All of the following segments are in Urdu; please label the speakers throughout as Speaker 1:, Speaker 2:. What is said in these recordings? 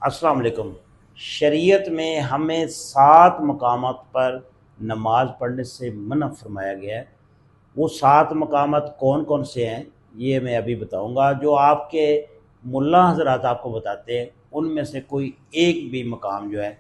Speaker 1: السلام علیکم۔ شریعت میں ہمیں 7 مقامات پر نماز پڑھنے سے منع فرمایا گیا ہے۔ وہ 7 مقامات کون کون سے ہیں یہ میں ابھی بتاؤں گا۔ جو آپ کے ملا حضرات آپ کو بتاتے ہیں ان میں سے کوئی ایک بھی مقام جو ہے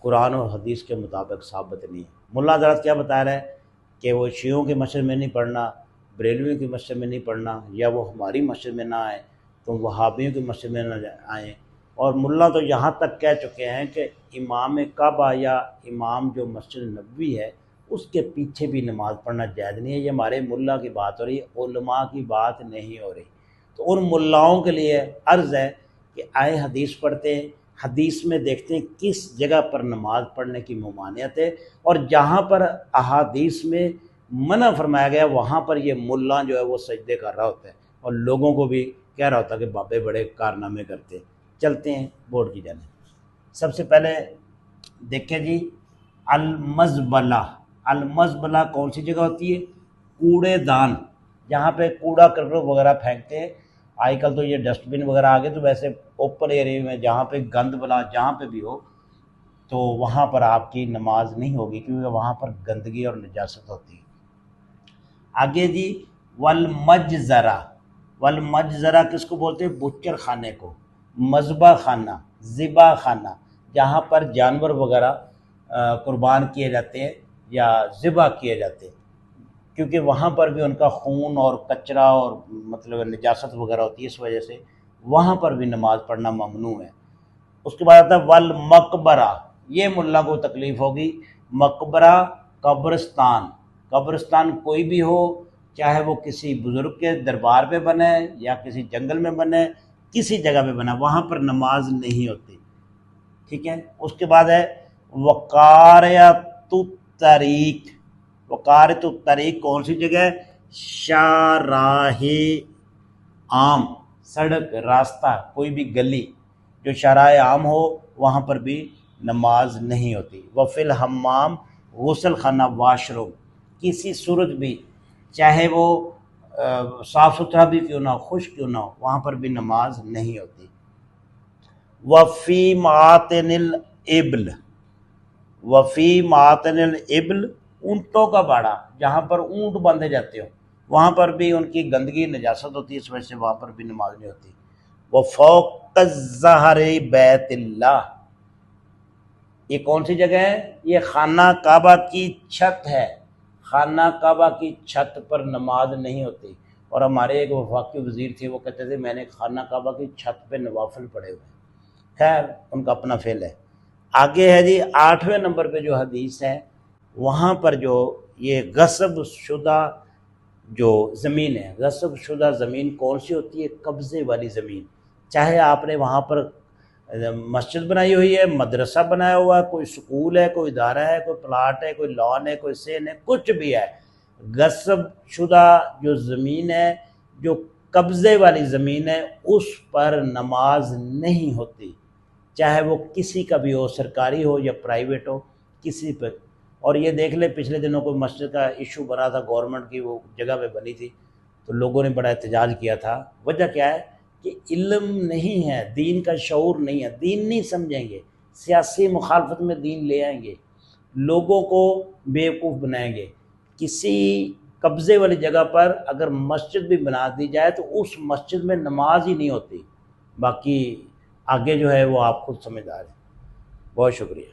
Speaker 1: قرآن اور حدیث کے مطابق ثابت نہیں ہے۔ ملا حضرات کیا بتا رہا ہے کہ وہ شیعوں کی مسجد میں نہیں پڑھنا، بریلویوں کی مسجد میں نہیں پڑھنا، یا وہ ہماری مسجد میں نہ آئیں تو وہابیوں کی مسجد میں نہ آئیں۔ اور ملا تو یہاں تک کہہ چکے ہیں کہ امام کعبہ یا امام جو مسجد نبوی ہے اس کے پیچھے بھی نماز پڑھنا جائز نہیں ہے۔ یہ ہمارے ملا کی بات ہو رہی ہے، علماء کی بات نہیں ہو رہی۔ تو ان ملاؤں کے لیے عرض ہے کہ آئے حدیث پڑھتے ہیں، حدیث میں دیکھتے ہیں کس جگہ پر نماز پڑھنے کی ممانعت ہے، اور جہاں پر احادیث میں منع فرمایا گیا وہاں پر یہ ملا جو ہے وہ سجدے کر رہا ہوتا ہے اور لوگوں کو بھی کہہ رہا ہوتا ہے کہ بابے بڑے کارنامے کرتے ہیں۔ چلتے ہیں بورڈ کی جانب۔ سب سے پہلے دیکھیں جی المزبلہ۔ المزبلہ کون سی جگہ ہوتی ہے؟ کوڑے دان، جہاں پہ کوڑا کرکٹ وغیرہ پھینکتے ہیں۔ آج کل تو یہ ڈسٹ بن وغیرہ آ گئے، تو ویسے اوپن ایریا میں جہاں پہ گند بلا جہاں پہ بھی ہو تو وہاں پر آپ کی نماز نہیں ہوگی، کیونکہ وہاں پر گندگی اور نجاست ہوتی ہے۔ آگے جی والمجزرہ۔ والمجزرہ کس کو بولتے ہیں؟ بچر خانے کو، مذبح خانہ، ذبح خانہ، جہاں پر جانور وغیرہ قربان کیے جاتے ہیں یا ذبح کیے جاتے ہیں، کیونکہ وہاں پر بھی ان کا خون اور کچرا اور مطلب نجاست وغیرہ ہوتی ہے، اس وجہ سے وہاں پر بھی نماز پڑھنا ممنوع ہے۔ اس کے بعد آتا ہے والمقبرہ۔ یہ ملا کو تکلیف ہوگی۔ مقبرہ قبرستان، قبرستان کوئی بھی ہو، چاہے وہ کسی بزرگ کے دربار پہ بنے یا کسی جنگل میں بنے، کسی جگہ پہ بنا، وہاں پر نماز نہیں ہوتی، ٹھیک ہے۔ اس کے بعد ہے وقاریۃ الطریق۔ وقاریۃ الطریق کون سی جگہ ہے؟ شاہراہ عام، سڑک، راستہ، کوئی بھی گلی جو شاہراہ عام ہو وہاں پر بھی نماز نہیں ہوتی۔ وفی الحمام، غسل خانہ، واش روم، کسی صورت بھی چاہے وہ صاف ستھرا بھی کیوں نہ ہو، خشک کیوں نہ ہو، وہاں پر بھی نماز نہیں ہوتی۔ وفی معاطن الابل۔ وفی معاطن الابل، اونٹوں کا باڑہ، جہاں پر اونٹ باندھے جاتے ہو وہاں پر بھی ان کی گندگی نجاست ہوتی ہے، اس وجہ سے وہاں پر بھی نماز نہیں ہوتی۔ وفوق الظہر بیت اللہ، یہ کون سی جگہ ہے؟ یہ خانہ کعبہ کی چھت ہے۔ خانہ کعبہ کی چھت پر نماز نہیں ہوتی۔ اور ہمارے ایک وفاقی وزیر تھے، وہ کہتے تھے میں نے خانہ کعبہ کی چھت پہ نوافل پڑھے ہوئے۔ خیر ان کا اپنا فعل ہے۔ آگے ہے جی 8ویں نمبر پہ جو حدیث ہے، وہاں پر جو یہ غصب شدہ جو زمین ہے، غصب شدہ زمین کون سی ہوتی ہے؟ قبضے والی زمین۔ چاہے آپ نے وہاں پر مسجد بنائی ہوئی ہے، مدرسہ بنایا ہوا ہے، کوئی سکول ہے، کوئی ادارہ ہے، کوئی پلاٹ ہے، کوئی لان ہے، کوئی سین ہے، کچھ بھی ہے، غصب شدہ جو زمین ہے، جو قبضے والی زمین ہے، اس پر نماز نہیں ہوتی، چاہے وہ کسی کا بھی ہو، سرکاری ہو یا پرائیویٹ ہو، کسی پر۔ اور یہ دیکھ لیں پچھلے دنوں کوئی مسجد کا ایشو بنا تھا، گورنمنٹ کی وہ جگہ پہ بنی تھی، تو لوگوں نے بڑا احتجاج کیا تھا۔ وجہ کیا ہے کہ علم نہیں ہے، دین کا شعور نہیں ہے، دین نہیں سمجھیں گے، سیاسی مخالفت میں دین لے آئیں گے، لوگوں کو بیوقوف بنائیں گے۔ کسی قبضے والی جگہ پر اگر مسجد بھی بنا دی جائے تو اس مسجد میں نماز ہی نہیں ہوتی۔ باقی آگے جو ہے وہ آپ خود سمجھدار ہیں۔ بہت شکریہ۔